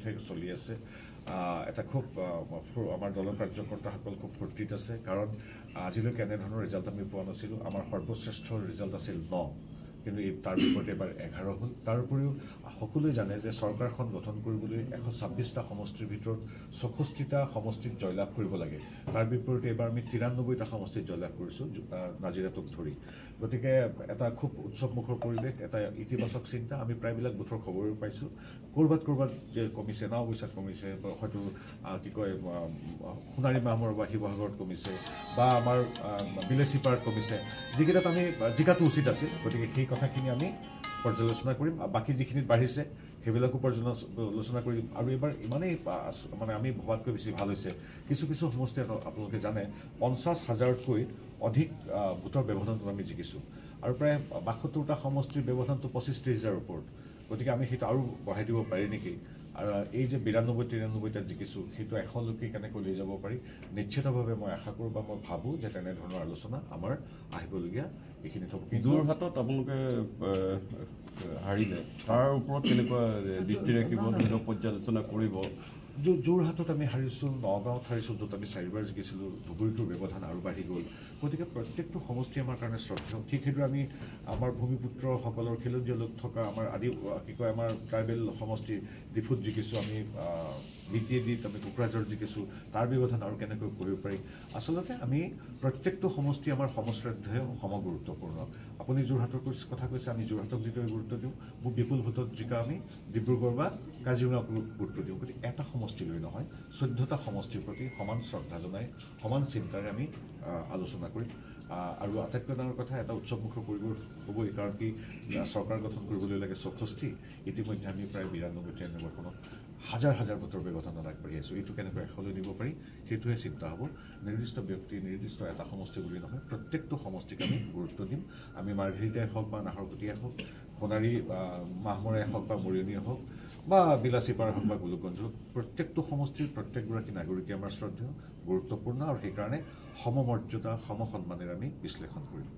ইতিমধ্যে চলি আছে এটা খুব আমাৰ দলৰ কাৰ্যকৰ্তাসকল খুব ফূৰ্তিত আছে কাৰণ আজিলৈকে এনেধৰণৰ ৰিজাল্ট আমি পোৱা নাছিলোঁ আমাৰ সৰ্বশ্ৰেষ্ঠ ৰিজাল্ট আছিল 9 কিন্তু তাৰ বিপৰীতে এবাৰ 11 হ'ল তাৰ উপৰিও সকলোৱে জানে যে চৰকাৰখন গঠন কৰিবলৈ 126টা সমষ্টিৰ ভিতৰত 64টা সমষ্টিত জয়লাভ কৰিব লাগে তাৰ বিপৰীতে এবাৰ আমি 93টা সমষ্টিত জয়লাভ কৰিছোঁ নাজিৰাটোক ধৰি গতিকে এটা খুব উৎসৱমুখৰ পৰিৱেশ এটা ইতিবাচক চিন্তা আমি প্ৰায়বিলাক বুথৰ খবৰ পাইছোঁ ক'ৰবাত যে কমিছে না অৱশ্যে কমিছে হয়তো কি কয় সোণাৰী মাহমৰ বা শিৱসাগৰত কমিছে বা আমাৰ বিলেচিপাৰত কমিছে যিকেইটাত আমি জিকাটো উচিত আছিল গতিকে সেই কথাখিনি আমি পৰ্যালোচনা কৰিম বাকি যিখিনিত বাঢ়িছে সেইবিলাকো পৰ্যালোচনা কৰিম আৰু এবাৰ ইমানেই মানে আমি ভবাতকৈ বেছি ভাল হৈছে কিছু সমষ্টি আপোনালোকে জানে 50,000তকৈ অধিক ভোটৰ ব্যৱধানত আমি জিকিছোঁ আৰু প্ৰায় 72টা সমষ্টিৰ ব্যৱধানটো 25-30,000ৰ ওপৰত গতিকে আমি সেইটো আৰু বঢ়াই দিব পাৰি নেকি আৰু এই যে 92-93টাত জিকিছোঁ সেইটো 100লৈকে কেনেকৈ লৈ যাব পাৰি নিশ্চিতভাৱে মই আশা কৰোঁ বা মই ভাবোঁ যে তেনেধৰণৰ আলোচনা আমাৰ আহিবলগীয়া এইখিনিত হ'ব যোৰহাটত আপোনালোকে হাৰিলে তাৰ ওপৰত কেনেকুৱা দৃষ্টি ৰাখিব ধৰি পৰ্যালোচনা কৰিব যোৰহাটত আমি হাৰিছোঁ নগাঁৱত হাৰিছোঁ য'ত আমি 4বাৰ জিকিছিলোঁ ধুবুৰীটোৰ ব্যৱধান আৰু বাঢ়ি গ'ল গতিকে প্ৰত্যেকটো সমষ্টি আমাৰ কাৰণে শ্ৰদ্ধেয় ঠিক সেইদৰে আমি আমাৰ ভূমিপুত্ৰসকলৰ খিলঞ্জীয়া লোক থকা আমাৰ আদি কি কয় আমাৰ ট্ৰাইবেল সমষ্টি ডিফুত জিকিছোঁ আমি BTADত আমি কোকৰাঝাৰত জিকিছোঁ তাৰ ব্যৱধান আৰু কেনেকৈ কৰিব পাৰি আচলতে আমি প্ৰত্যেকটো সমষ্টি আমাৰ সমশ্ৰদ্ধেয় সমগুৰুত্বপূৰ্ণ আপুনি যোৰহাটৰ কথা কৈছে আমি যোৰহাটক যিদৰে গুৰুত্ব দিওঁ মোক বিপুল ভোটত জিকা আমি ডিব্ৰুগড় বা কাজিৰঙাক গুৰুত্ব দিওঁ গতিকে এটা সমষ্টিলৈ নহয় 14টা সমষ্টিৰ প্ৰতি সমান শ্ৰদ্ধা জনাই সমান চিন্তাৰে আমি আলোচনা কৰিম আৰু আটাইতকৈ ডাঙৰ কথা এটা উৎসৱমুখৰ পৰিৱেশ হ'বই কাৰণ কি চৰকাৰ গঠন কৰিবলৈ লাগে 64 ইতিমধ্যে আমি প্ৰায় 92-93খনত হাজাৰ ভোটৰ ব্যৱধানত আগবাঢ়ি আছোঁ এইটো কেনেকৈ 100লৈ নিব পাৰি সেইটোহে চিন্তা হ'ব নিৰ্দিষ্ট ব্যক্তি নিৰ্দিষ্ট এটা সমষ্টি বুলি নহয় প্ৰত্যেকটো সমষ্টিক আমি গুৰুত্ব দিম আমি মাৰ্ঘেৰিটাই হওক বা নাহৰকটীয়াই হওক সোণাৰী মাহমৰাই হওক বা মৰিয়নীয়ে হওক বা বিলাচীপাৰ হওক বা গোলোকগঞ্জ হওক প্ৰত্যেকটো সমষ্টিৰ প্ৰত্যেকগৰাকী নাগৰিকে আমাৰ শ্ৰদ্ধেয় গুৰুত্বপূৰ্ণ আৰু সেইকাৰণে সমমৰ্যাদা সমসন্মানেৰে আমি বিশ্লেষণ কৰিম